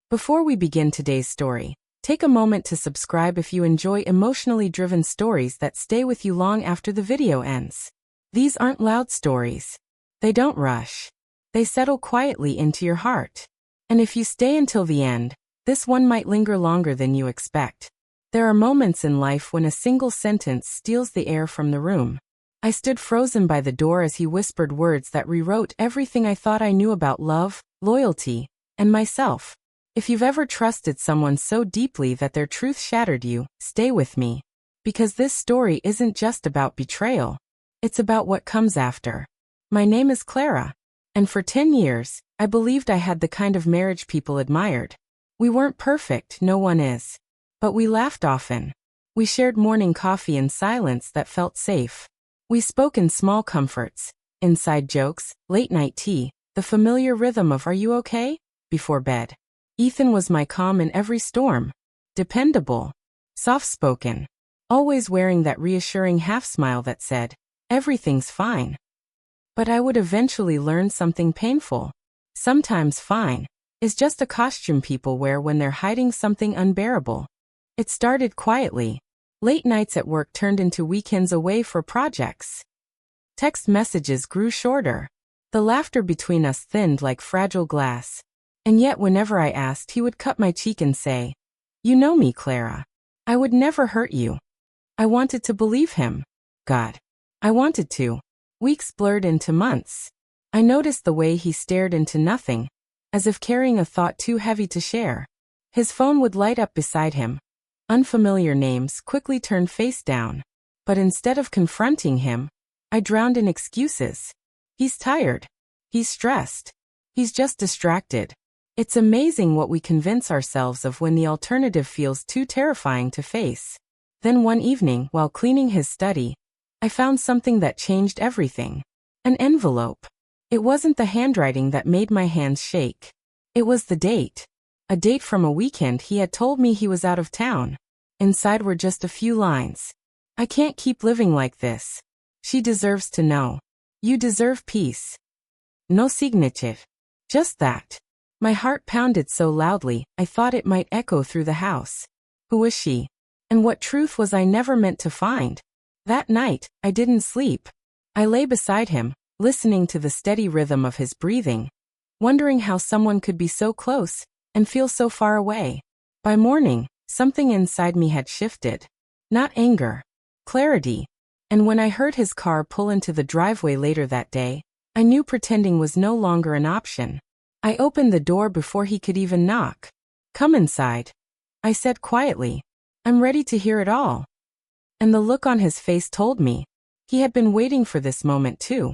Before we begin today's story, take a moment to subscribe if you enjoy emotionally driven stories that stay with you long after the video ends. These aren't loud stories. They don't rush. They settle quietly into your heart. And if you stay until the end, this one might linger longer than you expect. There are moments in life when a single sentence steals the air from the room. I stood frozen by the door as he whispered words that rewrote everything I thought I knew about love, loyalty, and myself. If you've ever trusted someone so deeply that their truth shattered you, stay with me. Because this story isn't just about betrayal. It's about what comes after. My name is Clara. And for 10 years, I believed I had the kind of marriage people admired. We weren't perfect, no one is. But we laughed often. We shared morning coffee in silence that felt safe. We spoke in small comforts, inside jokes, late-night tea, the familiar rhythm of "Are you okay?" before bed. Ethan was my calm in every storm. Dependable. Soft-spoken. Always wearing that reassuring half-smile that said, "Everything's fine." But I would eventually learn something painful. Sometimes fine is just a costume people wear when they're hiding something unbearable. It started quietly. Late nights at work turned into weekends away for projects. Text messages grew shorter. The laughter between us thinned like fragile glass. And yet whenever I asked, he would cut my cheek and say, "You know me, Clara. I would never hurt you." I wanted to believe him. God. I wanted to. Weeks blurred into months. I noticed the way he stared into nothing, as if carrying a thought too heavy to share. His phone would light up beside him. Unfamiliar names quickly turned face down. But instead of confronting him, I drowned in excuses. He's tired. He's stressed. He's just distracted. It's amazing what we convince ourselves of when the alternative feels too terrifying to face. Then one evening, while cleaning his study, I found something that changed everything. An envelope. It wasn't the handwriting that made my hands shake. It was the date. A date from a weekend he had told me he was out of town. Inside were just a few lines. "I can't keep living like this. She deserves to know. You deserve peace." No signature. Just that. My heart pounded so loudly, I thought it might echo through the house. Who was she? And what truth was I never meant to find? That night, I didn't sleep. I lay beside him, listening to the steady rhythm of his breathing, wondering how someone could be so close and feel so far away. By morning, something inside me had shifted. Not anger. Clarity. And when I heard his car pull into the driveway later that day, I knew pretending was no longer an option. I opened the door before he could even knock. "Come inside," I said quietly. "I'm ready to hear it all." And the look on his face told me. He had been waiting for this moment too.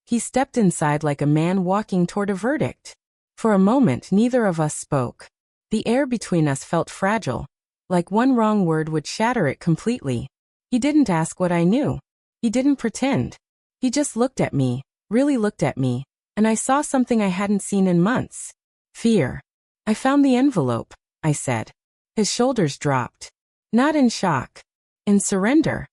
He stepped inside like a man walking toward a verdict. For a moment neither of us spoke. The air between us felt fragile, like one wrong word would shatter it completely. He didn't ask what I knew. He didn't pretend. He just looked at me, really looked at me. And I saw something I hadn't seen in months. Fear. "I found the envelope," I said. His shoulders dropped. Not in shock. In surrender.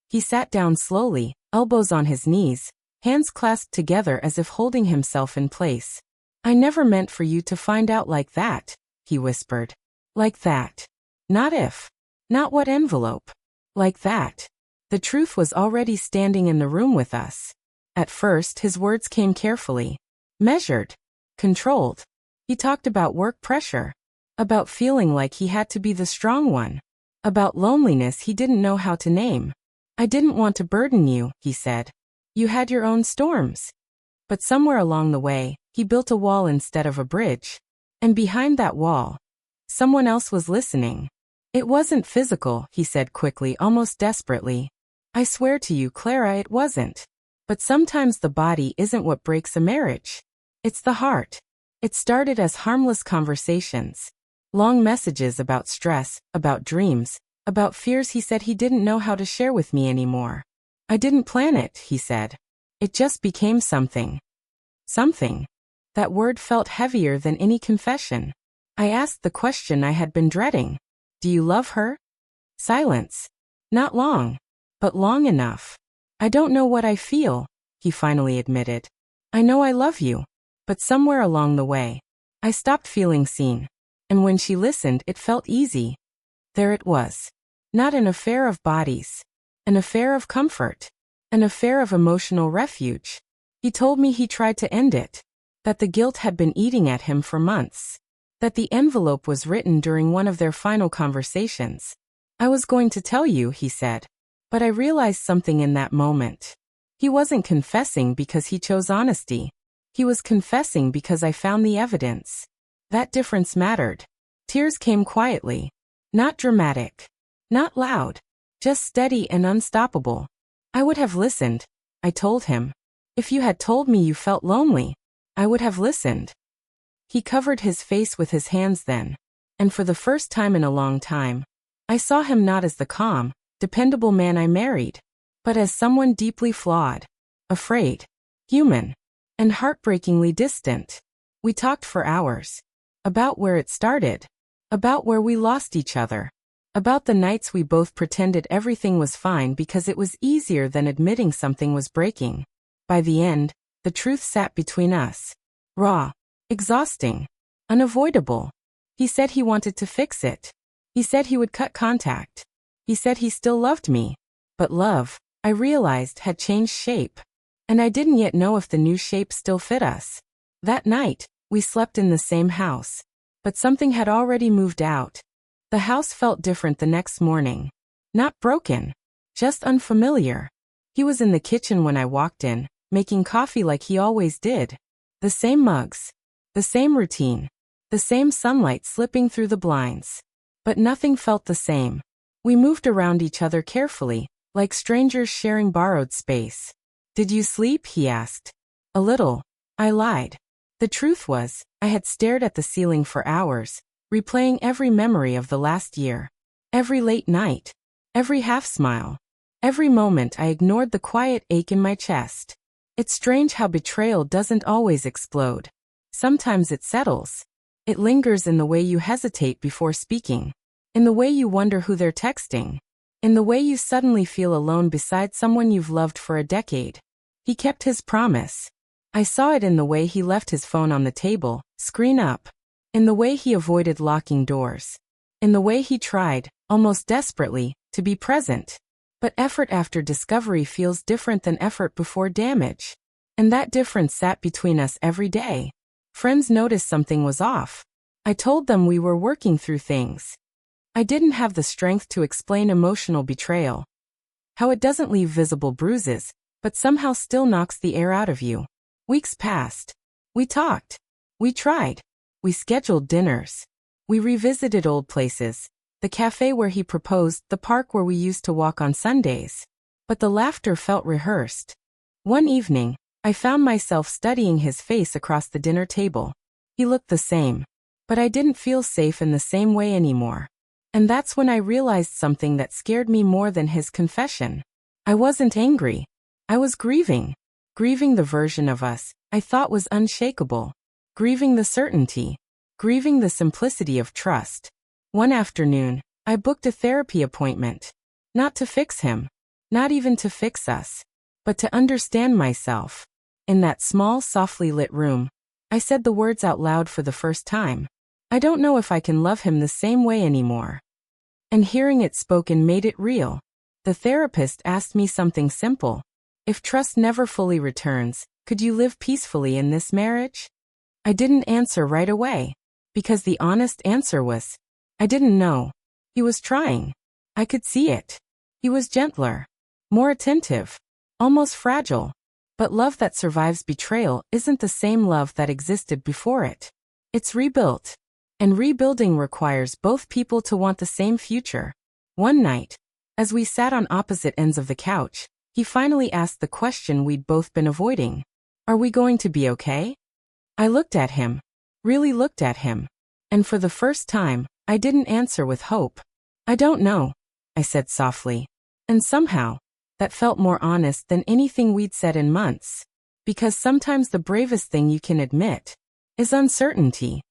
He sat down slowly, elbows on his knees, hands clasped together as if holding himself in place. "I never meant for you to find out like that," he whispered. "Like that. Not if. Not what envelope. Like that." The truth was already standing in the room with us. At first, his words came carefully. Measured. Controlled. He talked about work pressure. About feeling like he had to be the strong one. About loneliness he didn't know how to name. "I didn't want to burden you," he said. "You had your own storms." But somewhere along the way, he built a wall instead of a bridge. And behind that wall, someone else was listening. "It wasn't physical," he said quickly, almost desperately. "I swear to you, Clara, it wasn't. But sometimes the body isn't what breaks a marriage. It's the heart." It started as harmless conversations. Long messages about stress, about dreams, about fears he said he didn't know how to share with me anymore. "I didn't plan it," he said. "It just became something." Something. That word felt heavier than any confession. I asked the question I had been dreading. "Do you love her?" Silence. Not long. But long enough. "I don't know what I feel," he finally admitted. "I know I love you. But somewhere along the way, I stopped feeling seen. And when she listened, it felt easy. There it was. Not an affair of bodies. An affair of comfort. An affair of emotional refuge. He told me he tried to end it. That the guilt had been eating at him for months. That the envelope was written during one of their final conversations. I was going to tell you, he said. But I realized something in that moment. He wasn't confessing because he chose honesty. He was confessing because I found the evidence. That difference mattered. Tears came quietly. Not dramatic. Not loud. Just steady and unstoppable. I would have listened, I told him. If you had told me you felt lonely, I would have listened. He covered his face with his hands then. And for the first time in a long time, I saw him not as the calm, dependable man I married, but as someone deeply flawed, afraid, human, and heartbreakingly distant. We talked for hours. About where it started. About where we lost each other. About the nights we both pretended everything was fine because it was easier than admitting something was breaking. By the end, the truth sat between us. Raw. Exhausting. Unavoidable. He said he wanted to fix it. He said he would cut contact. He said he still loved me. But love, I realized, had changed shape. And I didn't yet know if the new shape still fit us. That night, we slept in the same house. But something had already moved out. The house felt different the next morning. Not broken. Just unfamiliar. He was in the kitchen when I walked in, making coffee like he always did. The same mugs. The same routine. The same sunlight slipping through the blinds. But nothing felt the same. We moved around each other carefully, like strangers sharing borrowed space. Did you sleep? He asked. A little. I lied. The truth was, I had stared at the ceiling for hours, replaying every memory of the last year. Every late night. Every half-smile. Every moment I ignored the quiet ache in my chest. It's strange how betrayal doesn't always explode. Sometimes it settles. It lingers in the way you hesitate before speaking. In the way you wonder who they're texting. In the way you suddenly feel alone beside someone you've loved for a decade. He kept his promise. I saw it in the way he left his phone on the table, screen up. In the way he avoided locking doors. In the way he tried, almost desperately, to be present. But effort after discovery feels different than effort before damage. And that difference sat between us every day. Friends noticed something was off. I told them we were working through things. I didn't have the strength to explain emotional betrayal. How it doesn't leave visible bruises, but somehow still knocks the air out of you. Weeks passed. We talked. We tried. We scheduled dinners. We revisited old places. The cafe where he proposed, the park where we used to walk on Sundays. But the laughter felt rehearsed. One evening, I found myself studying his face across the dinner table. He looked the same. But I didn't feel safe in the same way anymore. And that's when I realized something that scared me more than his confession. I wasn't angry. I was grieving. Grieving the version of us I thought was unshakable. Grieving the certainty. Grieving the simplicity of trust. One afternoon, I booked a therapy appointment. Not to fix him. Not even to fix us. But to understand myself. In that small, softly lit room, I said the words out loud for the first time. I don't know if I can love him the same way anymore. And hearing it spoken made it real. The therapist asked me something simple. If trust never fully returns, could you live peacefully in this marriage? I didn't answer right away. Because the honest answer was, I didn't know. He was trying. I could see it. He was gentler. More attentive. Almost fragile. But love that survives betrayal isn't the same love that existed before it. It's rebuilt. And rebuilding requires both people to want the same future. One night, as we sat on opposite ends of the couch, he finally asked the question we'd both been avoiding. Are we going to be okay? I looked at him. Really looked at him. And for the first time, I didn't answer with hope. I don't know, I said softly. And somehow, that felt more honest than anything we'd said in months. Because sometimes the bravest thing you can admit is uncertainty.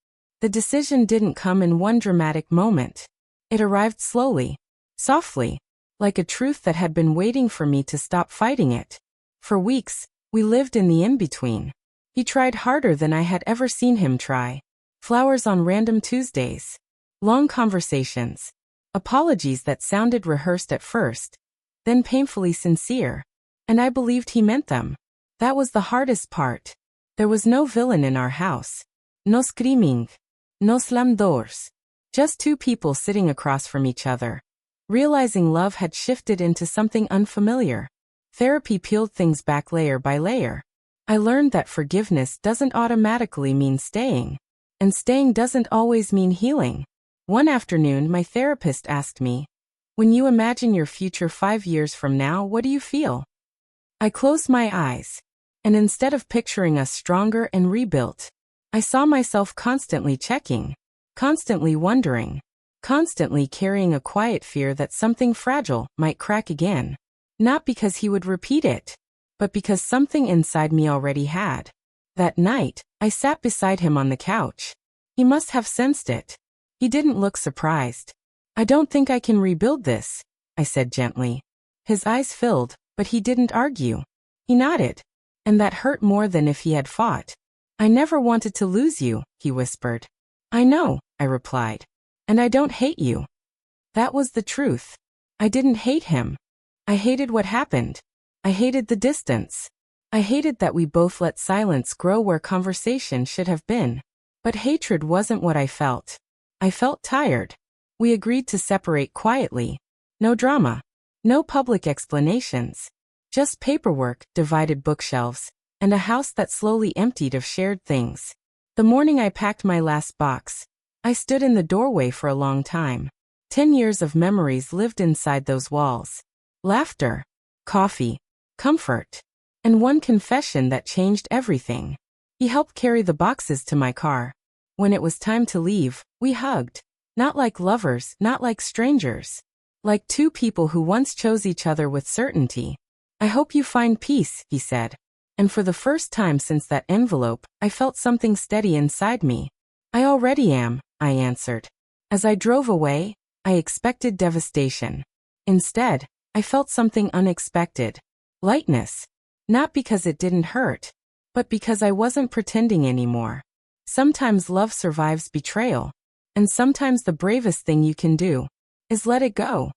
The decision didn't come in one dramatic moment. It arrived slowly, softly, like a truth that had been waiting for me to stop fighting it. For weeks, we lived in the in-between. He tried harder than I had ever seen him try. Flowers on random Tuesdays. Long conversations. Apologies that sounded rehearsed at first, then painfully sincere. And I believed he meant them. That was the hardest part. There was no villain in our house. No screaming. No slammed doors. Just two people sitting across from each other. Realizing love had shifted into something unfamiliar. Therapy peeled things back layer by layer. I learned that forgiveness doesn't automatically mean staying. And staying doesn't always mean healing. One afternoon, my therapist asked me, "When you imagine your future 5 years from now, what do you feel?" I closed my eyes. And instead of picturing us stronger and rebuilt, I saw myself constantly checking, constantly wondering, constantly carrying a quiet fear that something fragile might crack again. Not because he would repeat it, but because something inside me already had. That night, I sat beside him on the couch. He must have sensed it. He didn't look surprised. "I don't think I can rebuild this," I said gently. His eyes filled, but he didn't argue. He nodded. And that hurt more than if he had fought. "I never wanted to lose you," he whispered. "I know," I replied. "And I don't hate you." That was the truth. I didn't hate him. I hated what happened. I hated the distance. I hated that we both let silence grow where conversation should have been. But hatred wasn't what I felt. I felt tired. We agreed to separate quietly. No drama. No public explanations. Just paperwork, divided bookshelves, and a house that slowly emptied of shared things. The morning I packed my last box, I stood in the doorway for a long time. 10 years of memories lived inside those walls. Laughter, coffee, comfort, and one confession that changed everything. He helped carry the boxes to my car. When it was time to leave, we hugged. Not like lovers, not like strangers. Like two people who once chose each other with certainty. "I hope you find peace," he said. And for the first time since that envelope, I felt something steady inside me. "I already am," I answered. As I drove away, I expected devastation. Instead, I felt something unexpected. Lightness. Not because it didn't hurt, but because I wasn't pretending anymore. Sometimes love survives betrayal. And sometimes the bravest thing you can do is let it go.